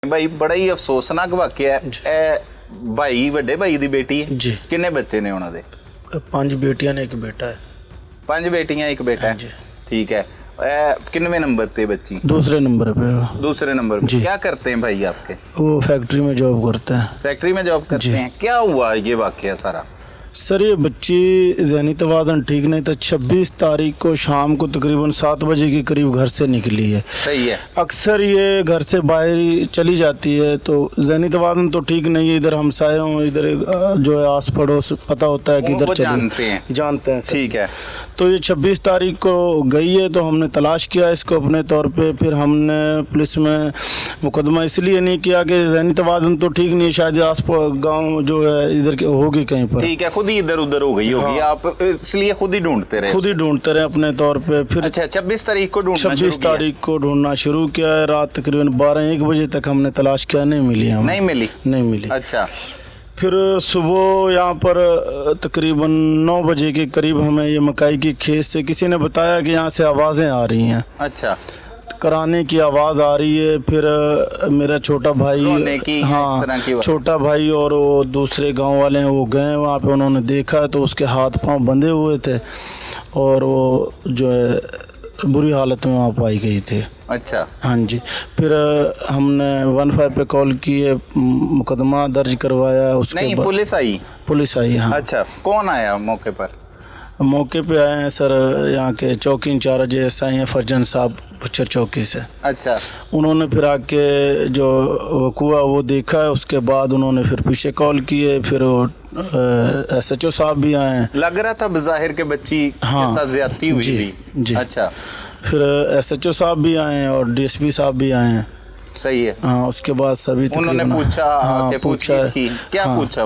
भाई बड़ा ही अफसोसनाक वाकया है। भाई ਵੱਡੇ ਭਾਈ ਦੀ ਬੇਟੀ ਹੈ ਜੀ। ਕਿੰਨੇ ਬੱਚੇ ਨੇ ਉਹਨਾਂ ਦੇ? 5 बेटियां ने एक बेटा है। 5 बेटियां एक बेटा है। जी। ठीक है। कितने नंबर पे बच्ची? दूसरे नंबर पे वो। दूसरे नंबर पे। जी। क्या करते हैं भाई आपके? वो फैक्ट्री में जॉब करते हैं। फैक्ट्री में जॉब करते जी। हैं। क्या हुआ ये वाकया सारा? सर ये बच्ची ज़हनी तवाज़ुन ठीक नहीं था। 26 तारीख को शाम को तकरीबन 7 बजे के करीब घर से निकली है। सही है। अक्सर ये घर से बाहर चली जाती है तो ज़हनी तवाज़ुन तो ठीक नहीं है। इधर हमसायों इधर जो है आस पड़ोस पता होता है कि इधर वो चली जानते हैं सर। ठीक है। तो ये 26 तारीख को गई है तो हमने तलाश किया इसको अपने तौर पे। फिर हमने पुलिस में मुकदमा इसलिए नहीं किया कि ज़हनी तवाज़ुन तो ठीक नहीं है, शायद आस गाँव जो है इधर के होगी कहीं पर। ठीक है। खुद ही इधर उधर हो गई होगी। आप इसलिए खुद ही ढूंढते रहे? खुद ही ढूंढते रहे अपने तौर पे। फिर अच्छा 26 तारीख को ढूंढना 26 तारीख को ढूंढना शुरू किया है। रात तकरीबन 12-1 बजे तक हमने तलाश किया, नहीं मिली हमें। नहीं मिली। अच्छा। फिर सुबह यहाँ पर तकरीबन 9 बजे के करीब हमें ये मकई की खेत से किसी ने बताया कि यहाँ से आवाज़ें आ रही हैं। अच्छा। कराने की आवाज़ आ रही है। फिर मेरा छोटा भाई, रोने की, इस तरह की हाँ, छोटा भाई और वो दूसरे गांव वाले हैं वो गए वहाँ पे। उन्होंने देखा तो उसके हाथ पांव बंधे हुए थे और वो जो है बुरी हालत में वहाँ पाई गई थी। अच्छा। हाँ जी। फिर हमने 15 पे कॉल किए, मुकदमा दर्ज करवाया। उसके नहीं, बाद पुलिस आई। हाँ। अच्छा। कौन आया मौके पर? मौके पे आए हैं सर यहाँ के चौकी इंचार्ज एसआई हैं फरजन साहब पुच्छर चौकी से। अच्छा। उन्होंने फिर आके जो वकूआ वो देखा है। उसके बाद उन्होंने फिर पीछे कॉल किए। फिर SHO साहब भी आए हैं। लग रहा था बज़ाहिर के बच्ची हाँ। के साथ ज्यादती हुई जी, थी। जी। अच्छा। फिर SHO साहब भी आए हैं और DSP साहब भी आए हैं। सही है। हाँ। उसके बाद सभी उन्होंने पूछा? हाँ, पूछा की क्या? हाँ। पूछा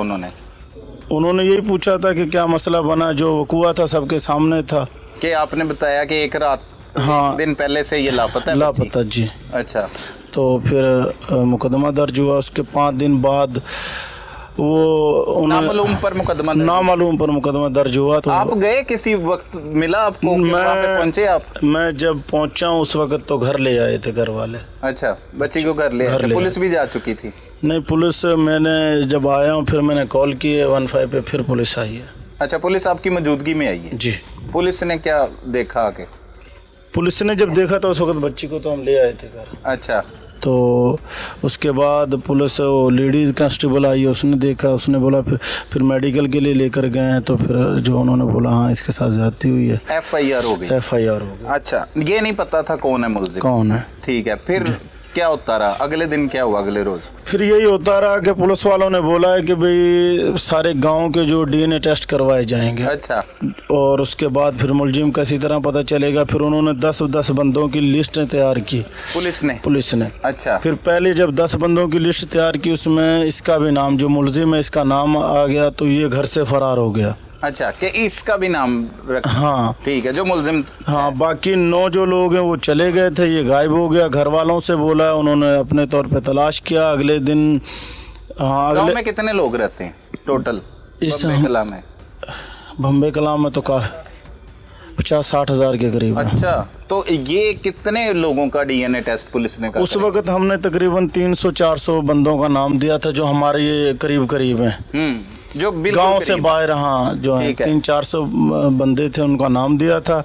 उन्होंने यही पूछा था कि क्या मसला बना। जो वकूआ था सबके सामने था कि आपने बताया कि एक रात, हाँ, एक दिन पहले से ये लापता है बच्ची? लापता जी। अच्छा। तो फिर मुकदमा दर्ज हुआ। उसके 5 दिन बाद वो नामालूम पर मुकदमा दर्ज हुआ। तो आप गए किसी वक्त? मिला आपको? वहाँ पे पहुंचे आप? मैं जब पहुंचा उस वक्त तो घर ले आए थे घर वाले। अच्छा। बच्ची को घर ले आए? पुलिस भी जा चुकी थी? नहीं, पुलिस मैंने जब आया हूँ फिर मैंने कॉल की है 15 पे, फिर पुलिस आई है। अच्छा। पुलिस आपकी मौजूदगी में आई है? जी। पुलिस ने क्या देखा आके? पुलिस ने जब देखा तो उस वक्त बच्ची को तो हम ले आए थे घर। अच्छा। तो उसके बाद पुलिस वो लेडीज़ कांस्टेबल आई, उसने देखा, उसने बोला फिर मेडिकल के लिए लेकर गए हैं। तो फिर जो उन्होंने बोला हाँ इसके साथ ज्यादती हुई है। FIR हो गई। अच्छा। ये नहीं पता था कौन है मुल्ज़िम? कौन है। ठीक है। फिर क्या होता रहा? अगले दिन क्या हुआ? अगले रोज फिर यही होता रहा कि पुलिस वालों ने बोला है कि भाई सारे गांव के जो DNA टेस्ट करवाए जाएंगे। अच्छा। और उसके बाद फिर मुलजिम का इसी तरह पता चलेगा। फिर उन्होंने 10 बंदों की लिस्ट तैयार की पुलिस ने। अच्छा। फिर पहले जब 10 बंदों की लिस्ट तैयार की उसमें इसका भी नाम, जो मुलजिम है इसका नाम आ गया तो ये घर से फरार हो गया। अच्छा। कि इसका भी नाम रखा? हाँ। ठीक है। जो मुलजिम, हाँ, बाकी 9 जो लोग हैं वो चले गए थे, ये गायब हो गया। घर वालों से बोला, उन्होंने अपने तौर पे तलाश किया। अगले दिन हाँ, गाँव में कितने लोग रहते हैं टोटल इस बम्बे कलाम में तो काफी 50-60 हज़ार के करीब है। अच्छा। तो ये कितने लोगों का DNA टेस्ट पुलिस ने करा? उस वक्त हमने तकरीबन 300-400 बंदों का नाम दिया था जो हमारे ये करीब हैं। जो गांव से बाहर, हाँ, जो है 300-400 बंदे थे उनका नाम दिया था।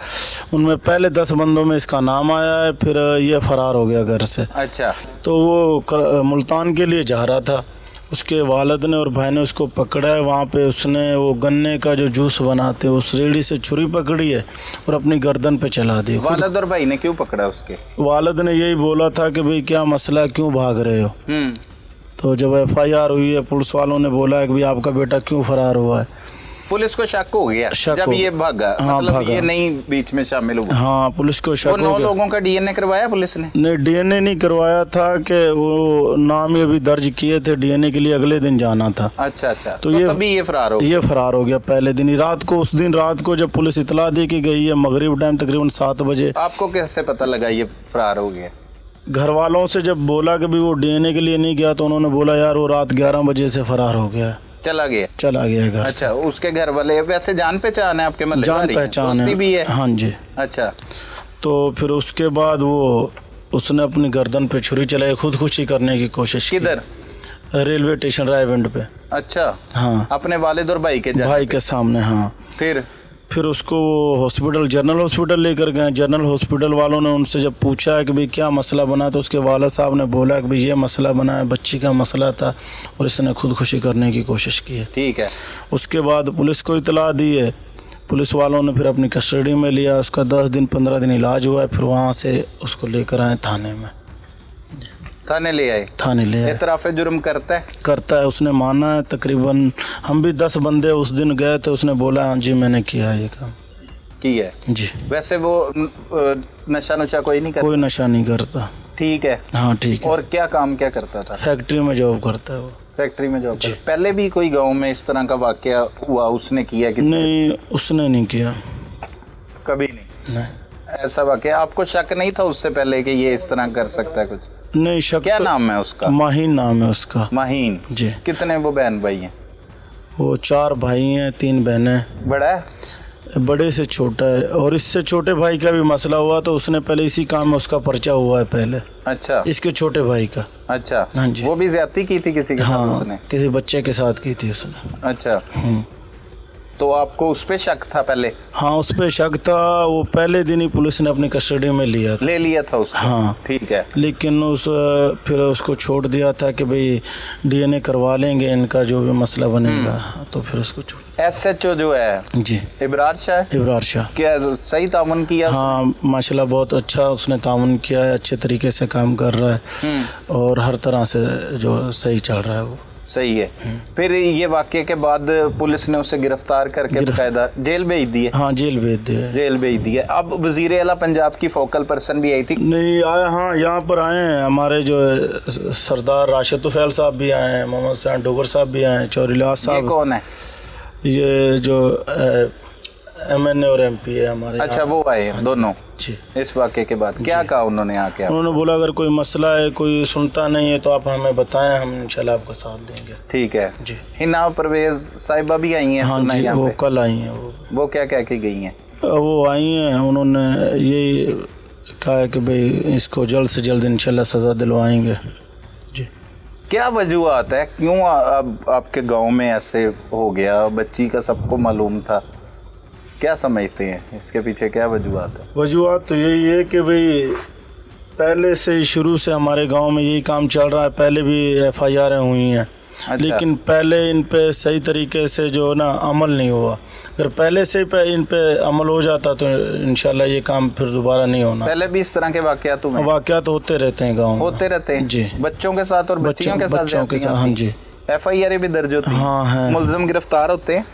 उनमें पहले 10 बंदों में इसका नाम आया है। फिर ये फरार हो गया घर से। अच्छा। तो वो मुल्तान के लिए जा रहा था। उसके वालिद ने और भाई ने उसको पकड़ा है। वहाँ पे उसने वो गन्ने का जो जूस बनाते उस रेडी से छुरी पकड़ी है और अपनी गर्दन पे चला दी। वालिद और भाई ने क्यों पकड़ा उसके? वालिद ने यही बोला था कि भाई क्या मसला, क्यों भाग रहे हो। तो जब FIR हुई है पुलिस वालों ने बोला है कि भाई आपका बेटा क्यों फरार हुआ है। पुलिस को शक हो गया जब ये भागा? हाँ, मतलब भागा। ये नहीं बीच में शामिल हुआ? हाँ, पुलिस को शक हो गया। 9 लोगों का DNA करवाया पुलिस ने? नहीं, DNA नहीं करवाया था कि वो नाम ये भी दर्ज किए थे। DNA के लिए अगले दिन जाना था। अच्छा। तो ये तभी ये फरार हो गया पहले दिन ही रात को। उस दिन रात को जब पुलिस इतला दे के गई है मगरिब टाइम तकरीबन 7 बजे। आपको कैसे पता लगा ये फरार हो गया? घर वालों से जब बोला कि भाई वो DNA के लिए नहीं गया तो उन्होंने बोला यार वो रात 11 बजे से फरार हो गया, चला गया घर। अच्छा। उसके घर वाले वैसे जान पहचान है आपके? मतलब जान पहचान है भी है? हाँ जी। अच्छा। तो फिर उसके बाद वो उसने अपनी गर्दन पे छुरी चलाई, खुदकुशी करने की कोशिश की। किधर? रेलवे स्टेशन रायविंड पे। अच्छा, हाँ, अपने वालिद और भाई के भाई के सामने। हाँ, फिर उसको हॉस्पिटल, जनरल हॉस्पिटल लेकर गए। जनरल हॉस्पिटल वालों ने उनसे जब पूछा है कि भाई क्या मसला बना, तो उसके वालिद साहब ने बोला कि भाई ये मसला बना है, बच्ची का मसला था और इसने खुदकुशी करने की कोशिश की है। ठीक है। उसके बाद पुलिस को इतला दी है, पुलिस वालों ने फिर अपनी कस्टडी में लिया। उसका 10 दिन 15 दिन इलाज हुआ है, फिर वहाँ से उसको लेकर आए थाने में। थाने ले आए? थाने ले आए। इतराफ़ जुर्म करता है? उसने माना है। तकरीबन हम भी 10 बंदे उस दिन गए थे, उसने बोला हाँ जी मैंने किया ये काम। किया है जी। वैसे वो नशा नुशा कोई नहीं करता? कोई नशा नहीं करता। ठीक है। हाँ ठीक है। और क्या काम क्या करता था? फैक्ट्री में जॉब करता है वो। फैक्ट्री में जॉब करता? पहले भी कोई गांव में इस तरह का वाकया हुआ उसने किया कि नहीं? उसने नहीं किया कभी नहीं। नहीं। ऐसा वाकया आपको शक नहीं था उससे पहले कि ये इस तरह कर सकता है कुछ? नहीं शक। क्या नाम है उसका? माहीन नाम है उसका। माहीन जी। कितने वो बहन भाई हैं? वो 4 भाई हैं, 3 बहनें। बड़ा है? बड़े से छोटा है। और इससे छोटे भाई का भी मसला हुआ तो उसने पहले इसी काम में उसका पर्चा हुआ है पहले। अच्छा। इसके छोटे भाई का। अच्छा। हाँ जी। वो भी ज्यादती की थी किसी के साथ? हाँ, उसने किसी बच्चे के साथ की थी उसने। अच्छा। तो आपको उस पे शक था पहले? हाँ उस पे शक था। वो पहले दिन ही पुलिस ने अपनी कस्टडी में लिया था। ले लिया था उसको? हाँ ठीक है। लेकिन फिर उसको छोड़ दिया था कि भाई DNA करवा लेंगे, इनका जो भी मसला बनेगा। तो फिर उसको छोड़। SHO जो है जी, इबरार शाह, क्या सही तामुन किया? हाँ माशाल्लाह बहुत अच्छा उसने तामुन किया है, अच्छे तरीके से काम कर रहा है और हर तरह से जो सही चल रहा है वो सही है। फिर ये वाक़े के बाद पुलिस ने उसे गिरफ्तार करके बाकायदा जेल भेज दिए? हाँ जेल भेज दिए। जेल भेज दिए। अब वज़ीर आला पंजाब की फोकल पर्सन भी आई थी? नहीं आया। हाँ यहाँ पर आए हैं हमारे जो सरदार राशिद तुफैल साहब भी आए हैं, मोहम्मद हुसैन डोगर साहब भी आए हैं, चौरिलास साहब। ये कौन है? ये जो MNA और MP है हमारे। अच्छा वो आए हैं दोनों जी। इस वाक़े के बाद क्या कहा उन्होंने आके? उन्होंने बोला अगर कोई मसला है, कोई सुनता नहीं है तो आप हमें बताएं, हम इंशाल्लाह आपका साथ देंगे। ठीक है जी। हिना परवेज साहिबा भी आई हैं? हाँ जी, वो कल आई हैं। वो क्या कह के गई हैं? वो आई हैं, उन्होंने ये कहा है कि भाई इसको जल्द से जल्द इंशाल्लाह सज़ा दिलवाएंगे। जी। क्या वजूहत है, क्यों आपके गांव में ऐसे हो गया? बच्ची का सबको मालूम था, क्या समझते हैं इसके पीछे क्या वजूहत है? वजूहत तो यही है कि भाई पहले से ही शुरू से हमारे गांव में यही काम चल रहा है। पहले भी FIR हुई हैं। अच्छा। लेकिन पहले इन पे सही तरीके से जो ना अमल नहीं हुआ। अगर पहले से इन पे अमल हो जाता तो इंशाल्लाह ये काम फिर दोबारा नहीं होना। पहले भी इस तरह के वाक़यात होते रहते हैं गाँव में। होते रहते हैं जी। बच्चों के साथ और बच्चियों के साथ? हाँ जी। FIR भी दर्ज होती है? हाँ है। मुलज़िम गिरफ्तार होते हैं?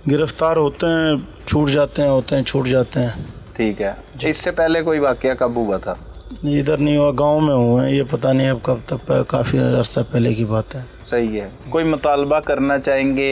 गिरफ्तार होते हैं, छूट जाते हैं, छूट जाते हैं। ठीक है। इससे पहले कोई वाक़या कब हुआ था? इधर नहीं हुआ, गांव में हुए हैं। ये पता नहीं अब कब तक, काफ़ी अरसा पहले की बात है। सही है। कोई मुतालबा करना चाहेंगे